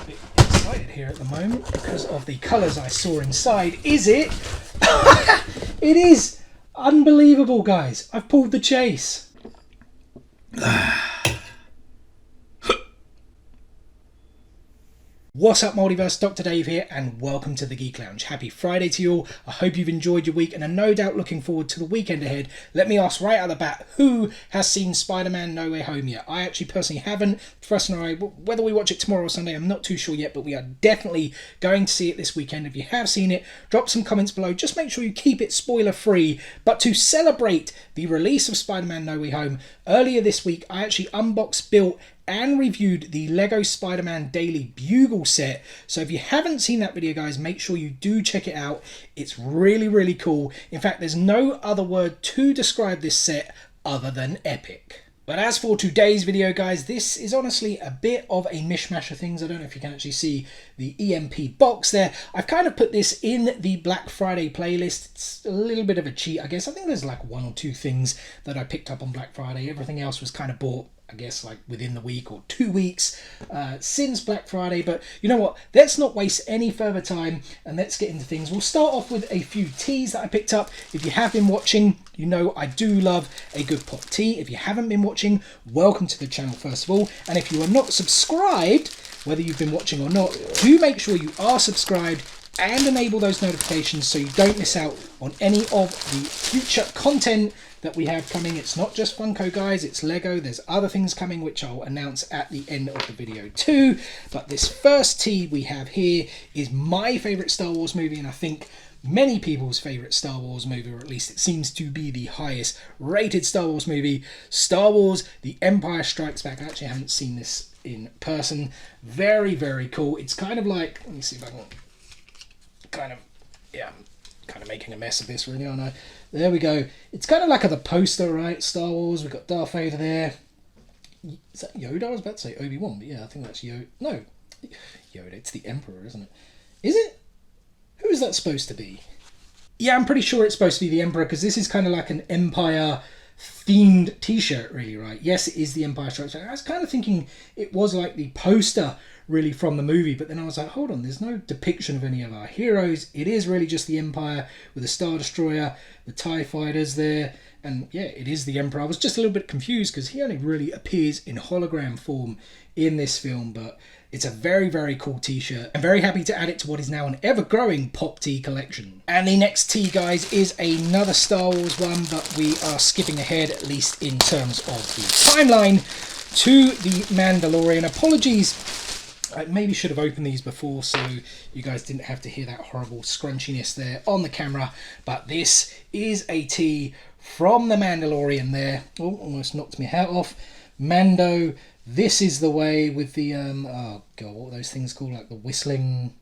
a bit excited here at the moment because of the colours I saw inside. Is it? It is! Unbelievable, guys. I've pulled the chase. What's up, Multiverse? Dr. Dave here, and welcome to the Geek Lounge. Happy Friday to you all. I hope you've enjoyed your week and are no doubt looking forward to the weekend ahead. Let me ask right out the bat, who has seen Spider-Man No Way Home yet? I actually personally haven't. Trust and I, whether we watch it tomorrow or Sunday, I'm not too sure yet, but we are definitely going to see it this weekend. If you have seen it, drop some comments below. Just make sure you keep it spoiler-free. But to celebrate the release of Spider-Man No Way Home, earlier this week, I actually unboxed, built, and reviewed the Lego Spider-Man Daily Bugle set. So if you haven't seen that video, guys, make sure you do check it out. It's really, really cool. In fact, there's no other word to describe this set other than epic. But as for today's video, guys, this is honestly a bit of a mishmash of things. I don't know if you can actually see the EMP box there. I've kind of put this in the Black Friday playlist. It's a little bit of a cheat, I guess. I think there's like one or two things that I picked up on Black Friday. Everything else was kind of bought, I guess, like within the week or 2 weeks since Black Friday. But you know what? Let's not waste any further time and let's get into things. We'll start off with a few teas that I picked up. If you have been watching, you know I do love a good pop tea. If you haven't been watching, welcome to the channel first of all. And if you are not subscribed, whether you've been watching or not, do make sure you are subscribed and enable those notifications so you don't miss out on any of the future content that we have coming. It's not just Funko, guys, it's Lego. There's other things coming which I'll announce at the end of the video too. But this first tea we have here is my favourite Star Wars movie, and I think many people's favourite Star Wars movie, or at least it seems to be the highest rated Star Wars movie, Star Wars The Empire Strikes Back. I actually haven't seen this in person. Very, very cool. It's kind of like, let me see if I can kind of making a mess of this, really, aren't I? There we go. It's kind of like the poster, right? Star Wars. We've got Darth Vader there. Is that Yoda? I was about to say Obi-Wan, but yeah, I think that's Yoda. No, Yoda. It's the Emperor, isn't it? Is it? Who is that supposed to be? Yeah, I'm pretty sure it's supposed to be the Emperor, because this is kind of like an Empire themed t-shirt, really, right? Yes, it is the Empire Strikes Back. I was kind of thinking it was like the poster really from the movie, but then I was like, hold on, there's no depiction of any of our heroes. It is really just the Empire with the Star Destroyer, the TIE fighters there, and yeah, it is the Emperor. I was just a little bit confused because he only really appears in hologram form in this film, but it's a very, very cool t-shirt. I'm very happy to add it to what is now an ever-growing pop tea collection. And the next tea, guys, is another Star Wars one, but we are skipping ahead, at least in terms of the timeline, to The Mandalorian. Apologies, I maybe should have opened these before so you guys didn't have to hear that horrible scrunchiness there on the camera. But this is a tea from The Mandalorian there. Oh, almost knocked me hat off. Mando, this is the way with the, oh god, what were those things called? Like the whistling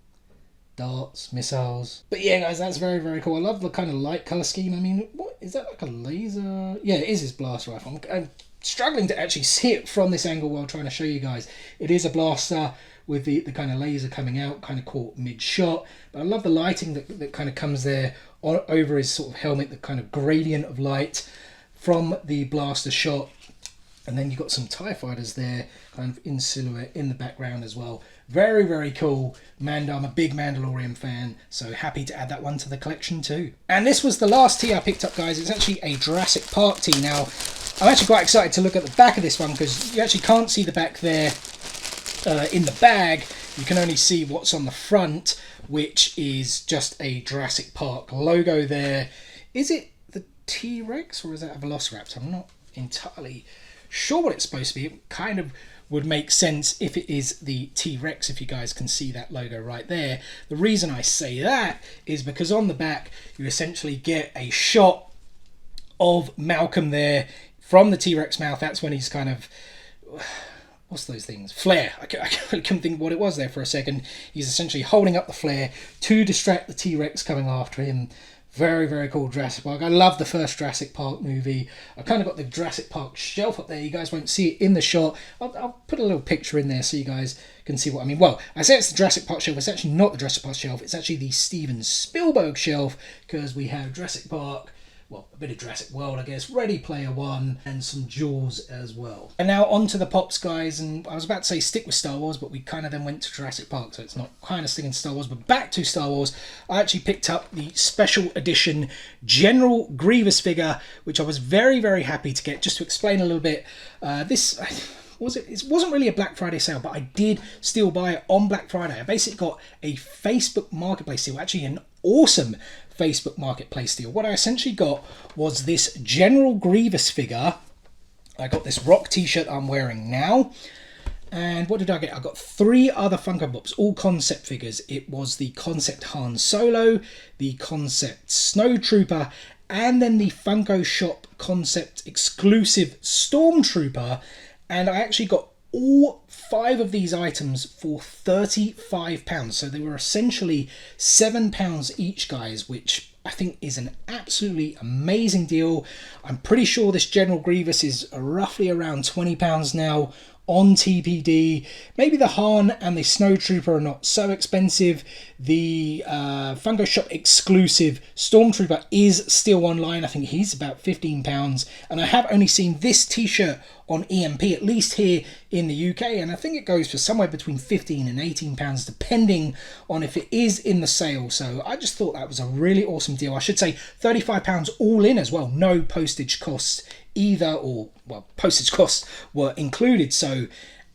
darts, missiles. But yeah, guys, that's very, very cool. I love the kind of light colour scheme. I mean, what is that, like a laser? Yeah, it is his blast rifle. I'm struggling to actually see it from this angle while trying to show you guys. It is a blaster with the kind of laser coming out, kind of caught mid-shot. But I love the lighting that kind of comes there over his sort of helmet, the kind of gradient of light from the blaster shot. And then you've got some TIE fighters there, kind of in silhouette in the background as well. Very, very cool. Mando, I'm a big Mandalorian fan, so happy to add that one to the collection too. And this was the last tea I picked up, guys. It's actually a Jurassic Park tea. Now, I'm actually quite excited to look at the back of this one because you actually can't see the back there in the bag. You can only see what's on the front, which is just a Jurassic Park logo there. Is it the T-Rex or is that a Velociraptor? I'm not entirely sure what it's supposed to be. It kind of would make sense if it is the T-Rex, if you guys can see that logo right there. The reason I say that is because on the back you essentially get a shot of Malcolm there from the T-Rex mouth. That's when he's kind of, what's those things? Flare. I couldn't think what it was there for a second. He's essentially holding up the flare to distract the T-Rex coming after him. Very, very cool Jurassic Park. I love the first Jurassic Park movie. I've kind of got the Jurassic Park shelf up there. You guys won't see it in the shot. I'll put a little picture in there so you guys can see what I mean. Well, I say it's the Jurassic Park shelf. It's actually not the Jurassic Park shelf. It's actually the Steven Spielberg shelf because we have Jurassic Park, well, a bit of Jurassic World, I guess, Ready Player One, and some Jaws as well. And now on to the Pops, guys, and I was about to say stick with Star Wars, but we kind of then went to Jurassic Park, so it's not kind of sticking to Star Wars, but back to Star Wars. I actually picked up the special edition General Grievous figure, which I was very, very happy to get. Just to explain a little bit, this... It wasn't really a Black Friday sale, but I did still buy it on Black Friday. I basically got a Facebook Marketplace deal, actually an awesome Facebook Marketplace deal. What I essentially got was this General Grievous figure. I got this Rock t-shirt I'm wearing now. And what did I get? I got 3 other Funko Pops, all concept figures. It was the concept Han Solo, the concept Snowtrooper, and then the Funko Shop concept exclusive Stormtrooper. And I actually got all 5 of these items for £35. So they were essentially £7 each, guys, which I think is an absolutely amazing deal. I'm pretty sure this General Grievous is roughly around £20 now on TPD. Maybe the Han and the Snowtrooper are not so expensive. The Funko Shop exclusive Stormtrooper is still online. I think he's about £15. And I have only seen this t-shirt on EMP, at least here in the UK, and I think it goes for somewhere between £15 and £18, depending on if it is in the sale. So I just thought that was a really awesome deal. I should say £35 all in as well, no postage costs either, or well, postage costs were included. So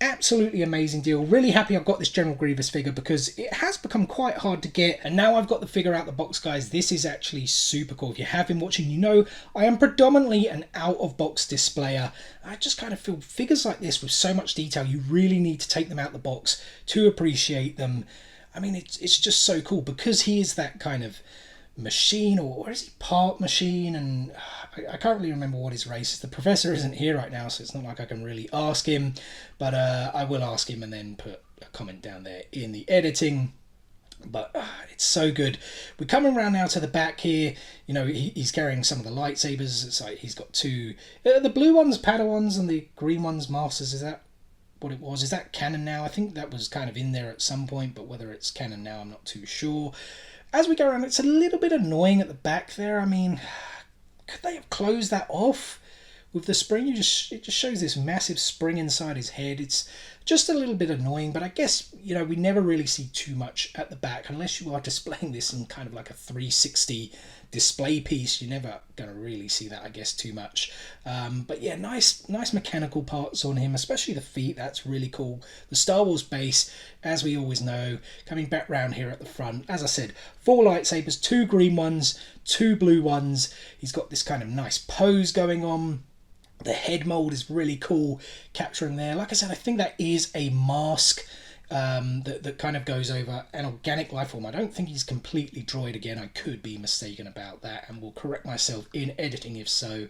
absolutely amazing deal. Really happy I've got this General Grievous figure because it has become quite hard to get, and now I've got the figure out the box, guys. This is actually super cool. If you have been watching, you know I am predominantly an out of box displayer. I just kind of feel figures like this with so much detail, you really need to take them out the box to appreciate them. I mean, it's just so cool because he is that kind of machine, or is he part machine? And I can't really remember what his race is. The professor isn't here right now, so it's not like I can really ask him, but I will ask him and then put a comment down there in the editing. But it's so good. We're coming around now to the back here. You know, he's carrying some of the lightsabers. It's like he's got 2, the blue ones Padawans and the green ones Masters. Is that what it was? Is that canon now? I think that was kind of in there at some point, but whether it's canon now, I'm not too sure. As we go around, it's a little bit annoying at the back there. I mean, could they have closed that off with the spring? It just shows this massive spring inside his head. It's just a little bit annoying, but I guess, you know, we never really see too much at the back unless you are displaying this in kind of like a 360 display piece. You're never going to really see that, I guess, too much. But yeah, nice mechanical parts on him, especially the feet. That's really cool. The Star Wars base, as we always know, coming back round here at the front. As I said, 4 lightsabers, 2 green ones, 2 blue ones. He's got this kind of nice pose going on. The head mold is really cool, capturing there. Like I said, I think that is a mask that kind of goes over an organic life form. I don't think he's completely droid again. I could be mistaken about that, and will correct myself in editing if so.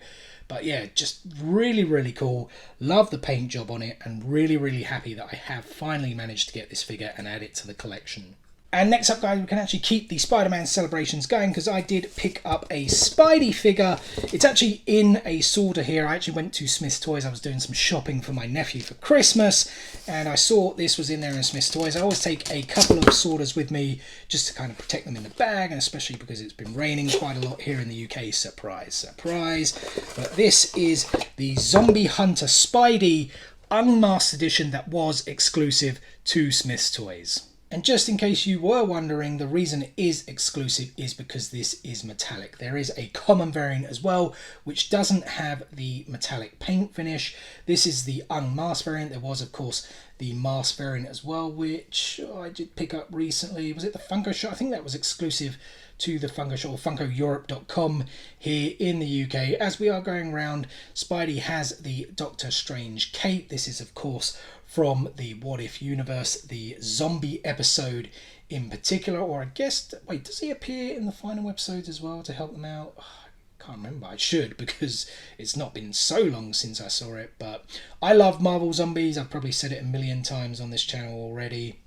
But yeah, just really, really cool. Love the paint job on it, and really, really happy that I have finally managed to get this figure and add it to the collection. And next up, guys, we can actually keep the Spider-Man celebrations going because I did pick up a Spidey figure. It's actually in a sorter here. I actually went to Smith's Toys. I was doing some shopping for my nephew for Christmas, and I saw this was in there in Smith's Toys. I always take a couple of sorters with me just to kind of protect them in the bag, and especially because it's been raining quite a lot here in the UK. Surprise, surprise. But this is the Zombie Hunter Spidey Unmasked Edition that was exclusive to Smith's Toys. And just in case you were wondering, the reason it is exclusive is because this is metallic. There is a common variant as well, which doesn't have the metallic paint finish. This is the unmasked variant. There was, of course, the masked variant as well, which I did pick up recently. Was it the Funko Shop? I think that was exclusive to the Funko Shop, or FunkoEurope.com here in the UK. As we are going around, Spidey has the Doctor Strange cape. This is, of course, from the What If universe, the zombie episode in particular, or I guess, wait, does he appear in the final episodes as well to help them out? I can't remember. I should, because it's not been so long since I saw it. But I love Marvel Zombies. I've probably said it a million times on this channel already.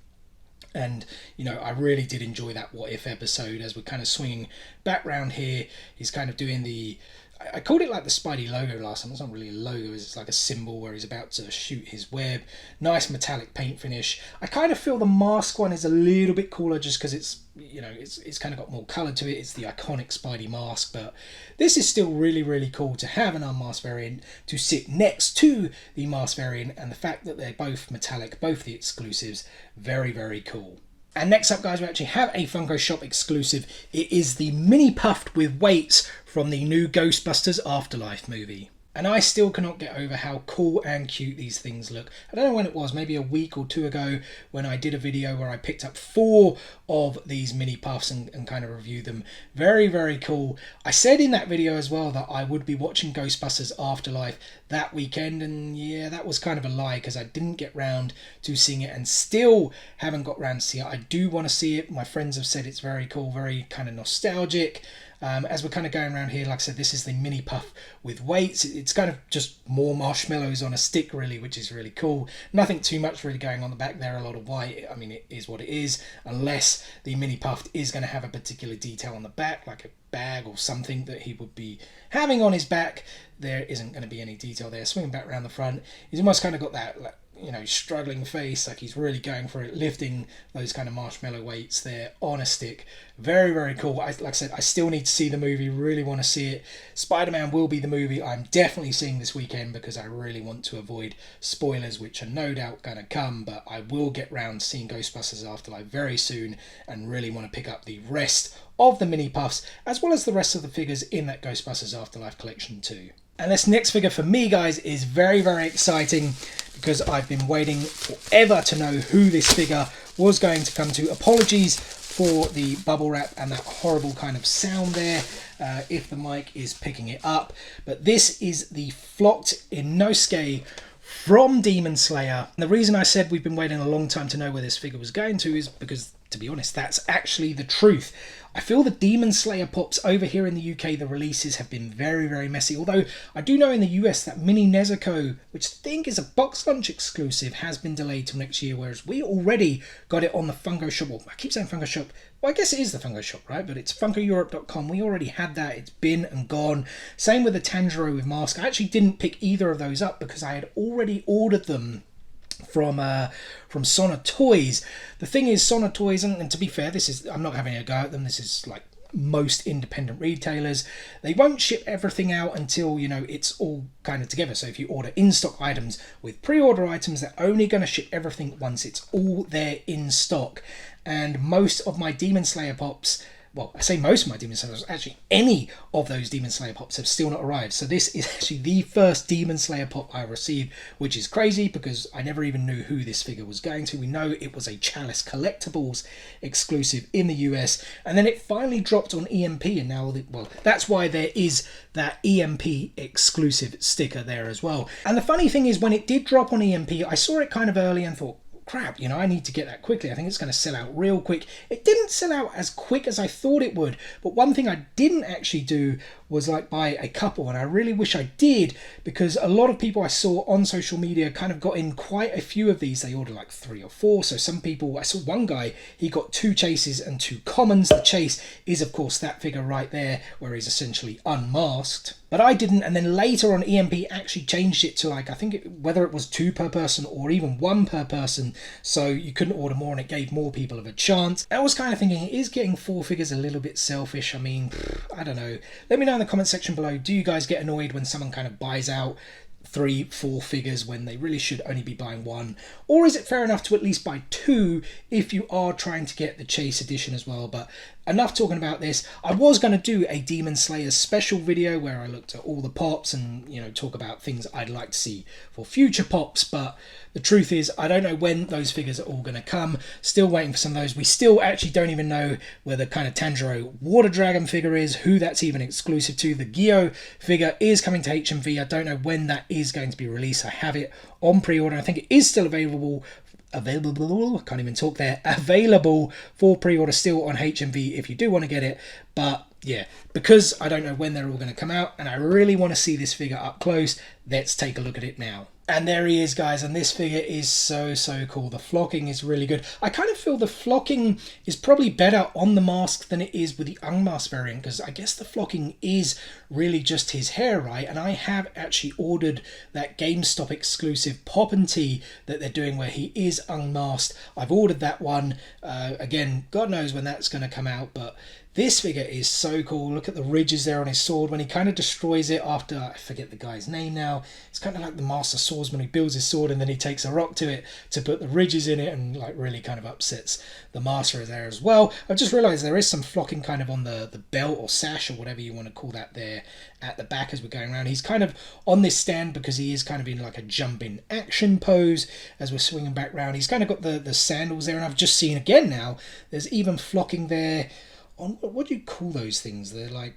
And, you know, I really did enjoy that What If episode. As we're kind of swinging back round here, he's kind of doing the I called it like the Spidey logo last time. It's not really a logo, it's like a symbol where he's about to shoot his web. Nice metallic paint finish. I kind of feel the mask one is a little bit cooler just because it's, you know, it's kind of got more colour to it. It's the iconic Spidey mask, but this is still really, really cool to have an unmasked variant to sit next to the masked variant, and the fact that they're both metallic, both the exclusives, very, very cool. And next up, guys, we actually have a Funko Shop exclusive. It is the Mini Puffed with weights from the new Ghostbusters Afterlife movie. And I still cannot get over how cool and cute these things look. I don't know when it was, maybe a week or two ago, when I did a video where I picked up 4 of these mini puffs and kind of reviewed them. Very, very cool. I said in that video as well that I would be watching Ghostbusters Afterlife that weekend, and yeah, that was kind of a lie because I didn't get round to seeing it and still haven't got round to see it. I do want to see it. My friends have said it's very cool, very kind of nostalgic. As we're kind of going around here, like I said, this is the mini puff with weights. It's kind of just more marshmallows on a stick, really, which is really cool. Nothing too much really going on the back there, a lot of white. I mean, it is what it is, unless the mini puff is going to have a particular detail on the back, like a bag or something that he would be having on his back. There isn't going to be any detail there. Swinging back around the front, he's almost kind of got that, like, you know, struggling face, like he's really going for it, lifting those kind of marshmallow weights there on a stick. Very, very cool. Like I said, I still need to see the movie, really want to see it. Spider-Man will be the movie I'm definitely seeing this weekend because I really want to avoid spoilers, which are no doubt going to come, but I will get round to seeing Ghostbusters Afterlife very soon and really want to pick up the rest of the mini puffs as well as the rest of the figures in that Ghostbusters Afterlife collection too. And this next figure for me, guys, is very, very exciting because I've been waiting forever to know who this figure was going to come to. Apologies for the bubble wrap and that horrible kind of sound there if the mic is picking it up. But this is the Flocked Inosuke from Demon Slayer. And the reason I said we've been waiting a long time to know where this figure was going to is because, to be honest, that's actually the truth. I feel the Demon Slayer Pops over here in the UK, the releases have been very, very messy. Although I do know in the US that Mini Nezuko, which I think is a box lunch exclusive, has been delayed till next year, whereas we already got it on the Funko Shop. Well, I keep saying Funko Shop. Well, I guess it is the Funko Shop, right? But it's FunkoEurope.com. We already had that. It's been and gone. Same with the Tanjiro with mask. I actually didn't pick either of those up because I had already ordered them from Sona Toys. The thing is, Sona Toys, and to be fair, I'm not having a go at them. This is like most independent retailers. They won't ship everything out until, you know, it's all kind of together. So if you order in-stock items with pre-order items, they're only going to ship everything once it's all there in stock. And most of my Demon Slayer Pops, well, I say most of my Demon Slayer Pops, actually any of those Demon Slayer Pops have still not arrived. So this is actually the first Demon Slayer Pop I received, which is crazy because I never even knew who this figure was going to. We know it was a Chalice Collectibles exclusive in the US, and then it finally dropped on EMP, and now, well, that's why there is that EMP exclusive sticker there as well. And the funny thing is, when it did drop on EMP, I saw it kind of early and thought, crap, you know, I need to get that quickly. I think it's going to sell out real quick. It didn't sell out as quick as I thought it would, but one thing I didn't actually do was like buy a couple, and I really wish I did, because a lot of people I saw on social media kind of got in quite a few of these. They ordered like 3 or 4. So some people, I saw one guy, he got 2 chases and 2 commons. The chase is of course that figure right there where he's essentially unmasked, but I didn't. And then later on, EMP actually changed it to like, I think whether it was 2 per person or even 1 per person, so you couldn't order more and it gave more people of a chance. I was kind of thinking, is getting 4 figures a little bit selfish? I mean, I don't know. Let me know in the comment section below, do you guys get annoyed when someone kind of buys out 3, 4 figures when they really should only be buying 1? Or is it fair enough to at least buy 2 if you are trying to get the Chase edition as well? But enough talking about this. I was going to do a Demon Slayer special video where I looked at all the pops and, you know, talk about things I'd like to see for future pops, but the truth is I don't know when those figures are all going to come. Still waiting for some of those. We still actually don't even know where the kind of Tanjiro Water Dragon figure is, who that's even exclusive to. The Gyo figure is coming to HMV. I don't know when that is going to be released. I have it on pre-order. I think it is still available, can't even talk there, available for pre-order still on HMV if you do want to get it. But yeah, because I don't know when they're all going to come out and I really want to see this figure up close, let's take a look at it now. And there he is, guys, and this figure is so cool. The flocking is really good. I kind of feel the flocking is probably better on the mask than it is with the unmasked variant, because I guess the flocking is really just his hair, right? And I have actually ordered that GameStop exclusive Pop and Tee that they're doing where he is unmasked. I've ordered that one. Again, God knows when that's going to come out, but this figure is so cool. Look at the ridges there on his sword when he kind of destroys it after, I forget the guy's name now. It's kind of like the Master Swordsman who builds his sword and then he takes a rock to it to put the ridges in it and like really kind of upsets the Master there as well. I've just realised there is some flocking kind of on the belt or sash or whatever you want to call that there at the back as we're going around. He's kind of on this stand because he is kind of in like a jumping action pose as we're swinging back round. He's kind of got the sandals there, and I've just seen again now there's even flocking there on, what do you call those things? They're like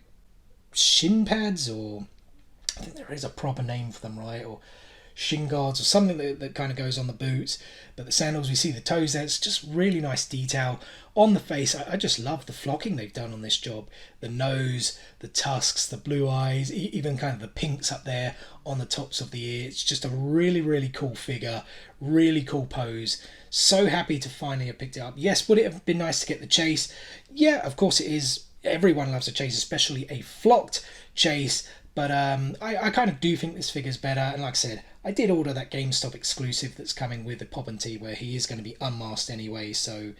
shin pads, or I think there is a proper name for them, right? Or shin guards or something that kind of goes on the boots. But the sandals, we see the toes there. It's just really nice detail on the face. I just love the flocking they've done on this job. The nose, the tusks, the blue eyes, even kind of the pinks up there on the tops of the ear. It's just a really cool figure. Really cool pose. So happy to finally have picked it up. Yes, would it have been nice to get the chase? Yeah, of course it is. Everyone loves a chase, especially a flocked chase. But I kind of do think this figure's better. And like I said, I did order that GameStop exclusive that's coming with the Pop and Tee where he is going to be unmasked anyway. So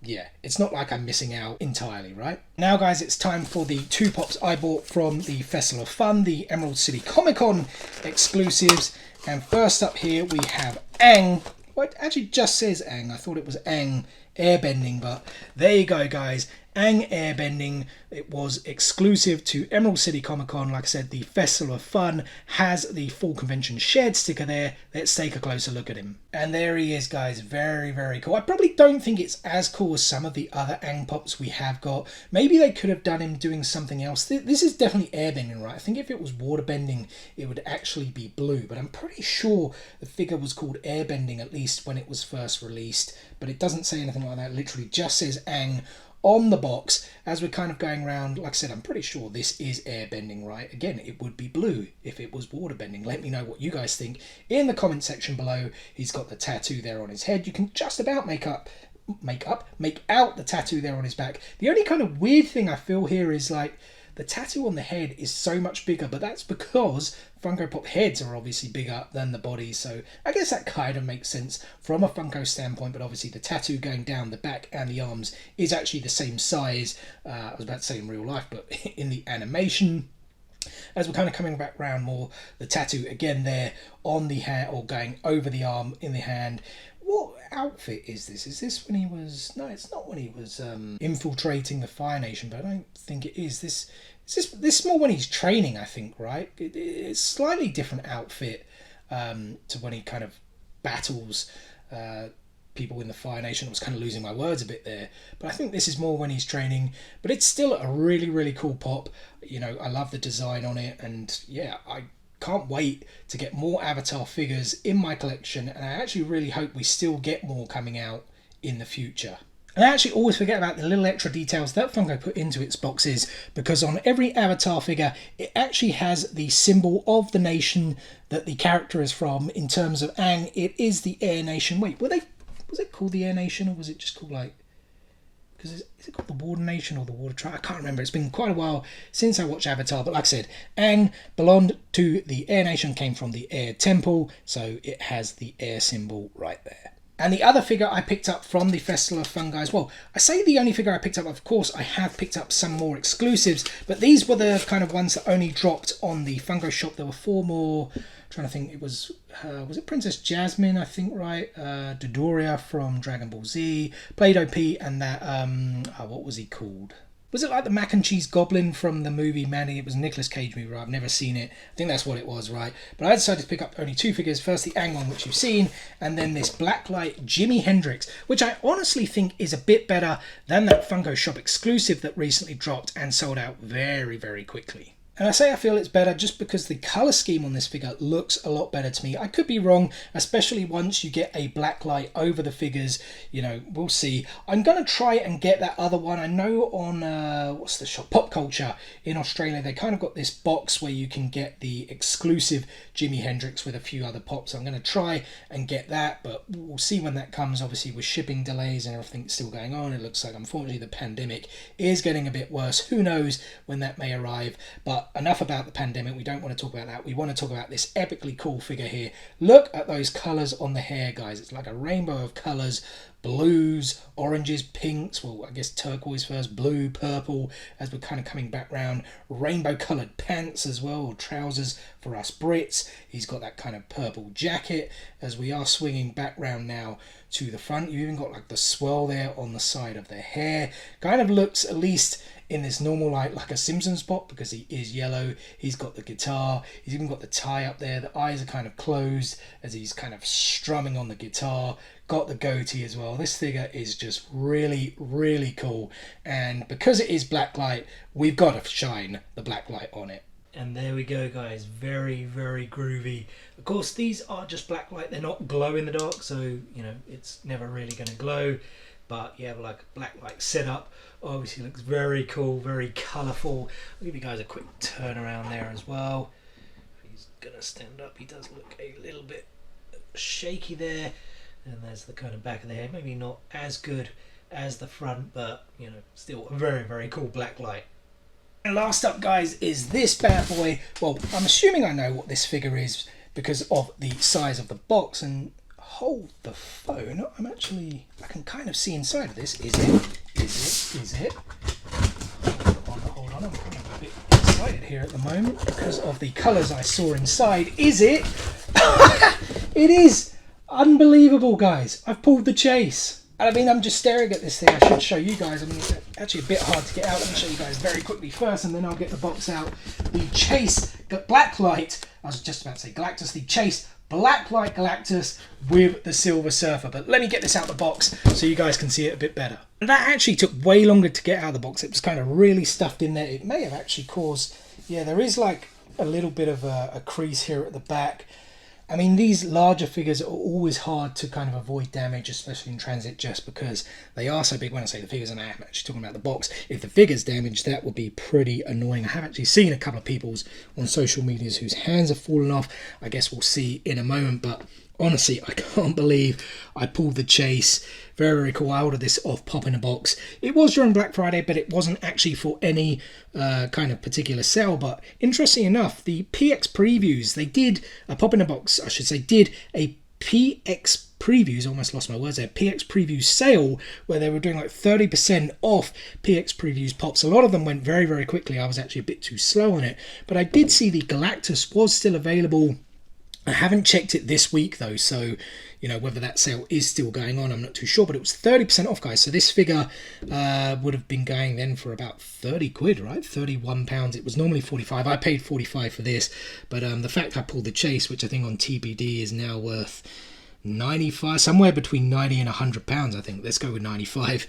yeah, it's not like I'm missing out entirely, right? Now, guys, it's time for the two pops I bought from the Festival of Fun, the Emerald City Comic Con exclusives. And first up here, we have Aang. Well, it actually just says Aang. I thought it was Aang Airbending, but there you go, guys. Aang Airbending. It was exclusive to Emerald City Comic Con. Like I said, the Festival of Fun has the full convention shared sticker there. Let's take a closer look at him. And there he is, guys. Very cool. I probably don't think it's as cool as some of the other Aang Pops we have got. Maybe they could have done him doing something else. This is definitely airbending, right? I think if it was waterbending, it would actually be blue. But I'm pretty sure the figure was called airbending, at least when it was first released. But it doesn't say anything like that. It literally just says Aang on the box as we're kind of going around. Like I said, I'm pretty sure this is airbending, right? Again, it would be blue if it was waterbending. Let me know what you guys think in the comment section below. He's got the tattoo there on his head. You can just about make out the tattoo there on his back. The only kind of weird thing I feel here is like the tattoo on the head is so much bigger, but that's because Funko Pop heads are obviously bigger than the bodies, so I guess that kind of makes sense from a Funko standpoint, but obviously the tattoo going down the back and the arms is actually the same size. I was about to say in real life, but in the animation. As we're kind of coming back round more, the tattoo again there on the hand, or going over the arm in the hand. What outfit is this? Is this when he was... No, it's not when he was infiltrating the Fire Nation, but I don't think it is. This is more when he's training, I think, right? It's slightly different outfit to when he kind of battles people in the Fire Nation. I was kind of losing my words a bit there, but I think this is more when he's training. But it's still a really cool pop. You know, I love the design on it, and yeah, I can't wait to get more Avatar figures in my collection, and I actually really hope we still get more coming out in the future. And I actually always forget about the little extra details that Funko put into its boxes, because on every Avatar figure it actually has the symbol of the nation that the character is from. In terms of Aang, it is the Air Nation. Wait, was it called the Air Nation, or was it just called like... Because is it called the Water Nation or the Water Tribe? I can't remember. It's been quite a while since I watched Avatar. But like I said, Aang belonged to the Air Nation, came from the Air Temple. So it has the air symbol right there. And the other figure I picked up from the Festival of Fun, guys, well, I say the only figure I picked up, of course, I have picked up some more exclusives. But these were the kind of ones that only dropped on the Funko shop. There were 4 more... trying to think, it was it Princess Jasmine, I think, right? Dodoria from Dragon Ball Z, Play-Doh Pete, and that, what was he called? Was it like the mac and cheese goblin from the movie Manny? It was a Nicolas Cage movie, right? I've never seen it. I think that's what it was, right? But I decided to pick up only 2 figures. First, the Aang one, which you've seen, and then this Blacklight Jimi Hendrix, which I honestly think is a bit better than that Funko Shop exclusive that recently dropped and sold out very quickly. And I say I feel it's better just because the colour scheme on this figure looks a lot better to me. I could be wrong, especially once you get a black light over the figures. You know, we'll see. I'm going to try and get that other one. I know on, what's the shop? Pop Culture in Australia, they kind of got this box where you can get the exclusive Jimi Hendrix with a few other pops. I'm going to try and get that, but we'll see when that comes. Obviously, with shipping delays and everything still going on, it looks like, unfortunately, the pandemic is getting a bit worse. Who knows when that may arrive, but enough about the pandemic. We don't want to talk about that. We want to talk about this epically cool figure here. Look at those colours on the hair, guys. It's like a rainbow of colours. Blues, oranges, pinks, well, I guess turquoise first, blue, purple, as we're kind of coming back round. Rainbow coloured pants as well, or trousers for us Brits. He's got that kind of purple jacket as we are swinging back round now to the front. You even got like the swirl there on the side of the hair. Kind of looks, at least in this normal light, like a Simpsons pop, because he is yellow. He's got the guitar. He's even got the tie up there. The eyes are kind of closed as he's kind of strumming on the guitar. Got the goatee as well. This figure is just really, really cool. And because it is black light, we've got to shine the black light on it. And there we go, guys. Very, very groovy. Of course, these are just black light. They're not glow in the dark, so, you know, it's never really going to glow. But you have like a black light setup. Obviously looks very cool, very colourful. I'll give you guys a quick turn around there as well. He's going to stand up. He does look a little bit shaky there. And there's the kind of back of the head. Maybe not as good as the front, but, you know, still a very, very cool black light. And last up, guys, is this bad boy. Well, I'm assuming I know what this figure is because of the size of the box. And hold the phone. I can kind of see inside of this. Is it? Hold on. I'm kind of a bit excited here at the moment because of the colours I saw inside. Is it? It is! Unbelievable, guys. I've pulled the chase. I mean, I'm just staring at this thing. I should show you guys. I mean, it's actually a bit hard to get out. Let me show you guys very quickly first, and then I'll get the box out. The Chase Blacklight. I was just about to say Galactus. The Chase Blacklight Galactus with the Silver Surfer. But let me get this out of the box so you guys can see it a bit better. And that actually took way longer to get out of the box. It was kind of really stuffed in there. It may have actually caused... Yeah, there is like a little bit of a crease here at the back. I mean, these larger figures are always hard to kind of avoid damage, especially in transit, just because they are so big. When I say the figures, and I'm actually talking about the box. If the figure's damaged, that would be pretty annoying. I have actually seen a couple of people's on social medias whose hands have fallen off. I guess we'll see in a moment, but honestly, I can't believe I pulled the chase. Very, very cool. I ordered this off Pop in a Box. It was during Black Friday, but it wasn't actually for any kind of particular sale. But interesting enough, the PX previews, they did, a Pop in a Box, I should say, did a PX previews, almost lost my words there, PX previews sale where they were doing like 30% off PX previews pops. A lot of them went very, very quickly. I was actually a bit too slow on it. But I did see the Galactus was still available. I haven't checked it this week though, so you know whether that sale is still going on, I'm not too sure, but it was 30% off, guys. So this figure would have been going then for about 30 quid, right? £31. It was normally 45. I paid 45 for this, but the fact I pulled the chase, which I think on TBD is now worth 95, somewhere between 90 and 100 pounds, I think. Let's go with 95.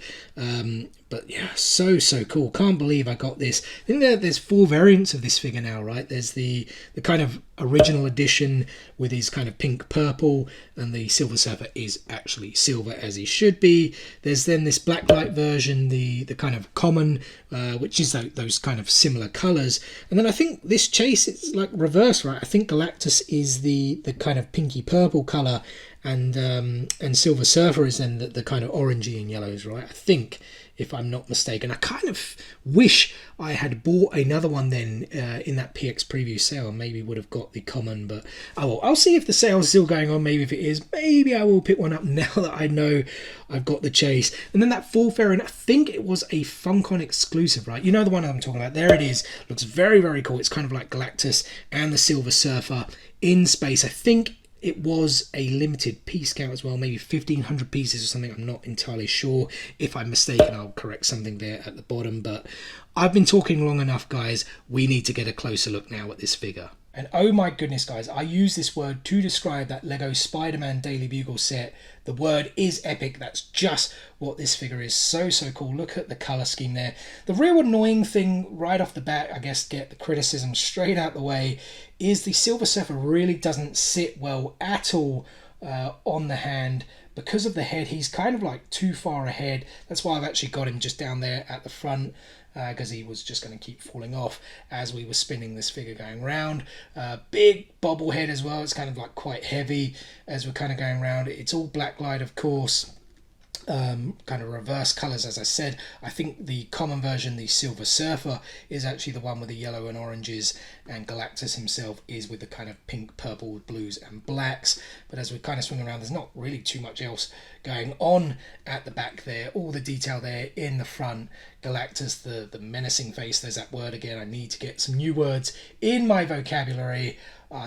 But yeah, so cool. Can't believe I got this. I think there's 4 variants of this figure now, right? There's the kind of original edition with his kind of pink purple, and the Silver Surfer is actually silver as he should be. There's then this blacklight version, the kind of common, which is those kind of similar colours. And then I think this chase, it's like reverse, right? I think Galactus is the kind of pinky purple colour, and Silver Surfer is then the kind of orangey and yellows, right? I think, if I'm not mistaken. I kind of wish I had bought another one then in that PX preview sale, and maybe would have got the common, but oh well. I'll see if the sale's still going on. Maybe if it is, maybe I will pick one up now that I know I've got the chase. And then that 4th variant, I think it was a Funkon exclusive, right? You know the one I'm talking about. There it is. Looks very, very cool. It's kind of like Galactus and the Silver Surfer in space. I think it was a limited piece count as well, maybe 1,500 pieces or something. I'm not entirely sure. If I'm mistaken, I'll correct something there at the bottom. But I've been talking long enough, guys. We need to get a closer look now at this figure. And oh my goodness, guys, I use this word to describe that Lego Spider-Man Daily Bugle set. The word is epic. That's just what this figure is. So cool. Look at the colour scheme there. The real annoying thing right off the bat, I guess, get the criticism straight out the way, is the Silver Surfer really doesn't sit well at all on the hand. Because of the head, he's kind of like too far ahead. That's why I've actually got him just down there at the front, because he was just going to keep falling off as we were spinning this figure going round. Big bobblehead as well. It's kind of like quite heavy as we're kind of going around. It's all black light, of course. Kind of reverse colours, as I said. I think the common version, the Silver Surfer, is actually the one with the yellow and oranges, and Galactus himself is with the kind of pink, purple, blues and blacks. But as we kind of swing around, there's not really too much else going on at the back there. All the detail there in the front. Galactus, the menacing face, there's that word again. I need to get some new words in my vocabulary.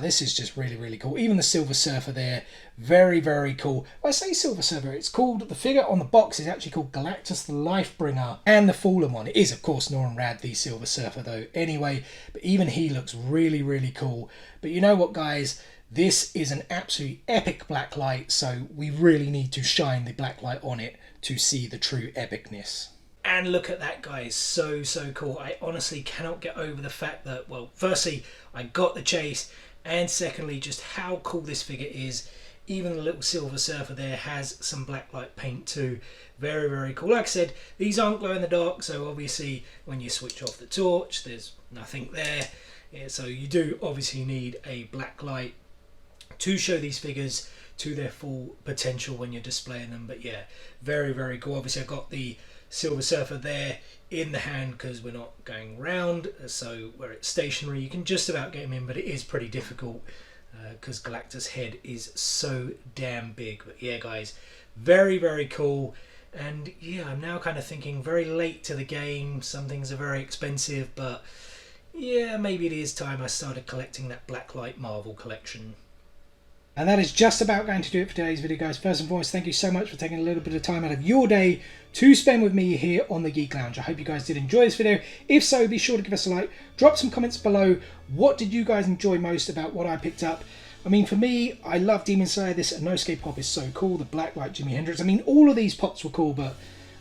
This is just really cool. Even the Silver Surfer there, very cool. When I say Silver Surfer, it's called, the figure on the box is actually called Galactus the Lifebringer, and the Fallen one. It is, of course, Norrin Radd, the Silver Surfer, though. Anyway, but even he looks really cool. But you know what, guys? This is an absolute epic black light, so we really need to shine the black light on it to see the true epicness. And look at that, guys. So cool. I honestly cannot get over the fact that, well, firstly, I got the chase, and secondly, just how cool this figure is. Even the little Silver Surfer there has some blacklight paint too. Very cool. Like I said, these aren't glow in the dark, so obviously when you switch off the torch, there's nothing there. Yeah, so you do obviously need a black light to show these figures to their full potential when you're displaying them. But yeah, very cool. Obviously I've got the Silver Surfer there in the hand because we're not going round, so where it's stationary you can just about get him in, but it is pretty difficult because Galactus' head is so damn big. But yeah, guys, very cool. And yeah, I'm now kind of thinking very late to the game. Some things are very expensive, but yeah, maybe it is time I started collecting that Blacklight Marvel collection. And that is just about going to do it for today's video, guys. First and foremost, thank you so much for taking a little bit of time out of your day to spend with me here on the Geek Lounge. I hope you guys did enjoy this video. If so, be sure to give us a like. Drop some comments below. What did you guys enjoy most about what I picked up? I mean, for me, I love Demon Slayer. This Inosuke Pop is so cool. The Blacklight Jimi Hendrix. I mean, all of these pops were cool, but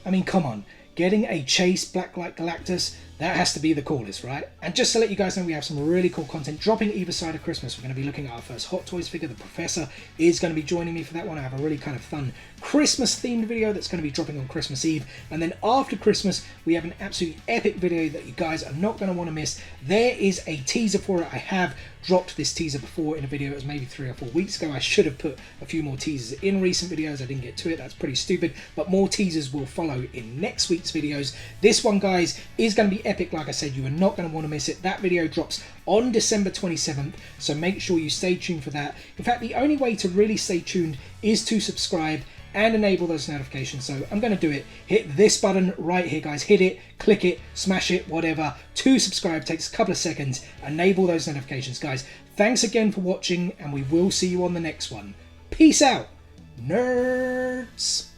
I mean, come on. Getting a Chase Blacklight Galactus, that has to be the coolest, right? And just to let you guys know, we have some really cool content dropping either side of Christmas. We're going to be looking at our first Hot Toys figure. The Professor is going to be joining me for that one. I have a really kind of fun Christmas themed video that's going to be dropping on Christmas Eve. And then after Christmas, we have an absolutely epic video that you guys are not going to want to miss. There is a teaser for it. I have dropped this teaser before in a video. It was maybe 3 or 4 weeks ago. I should have put a few more teasers in recent videos. I didn't get to it. That's pretty stupid. But more teasers will follow in next week's videos. This one, guys, is going to be epic. Like I said, you are not going to want to miss it. That video drops on December 27th, so make sure you stay tuned for that. In fact, the only way to really stay tuned is to subscribe and enable those notifications. So I'm going to do it. Hit this button right here, guys. Hit it, click it, smash it, whatever. To subscribe takes a couple of seconds. Enable those notifications, guys. Thanks again for watching, and we will see you on the next one. Peace out, nerds.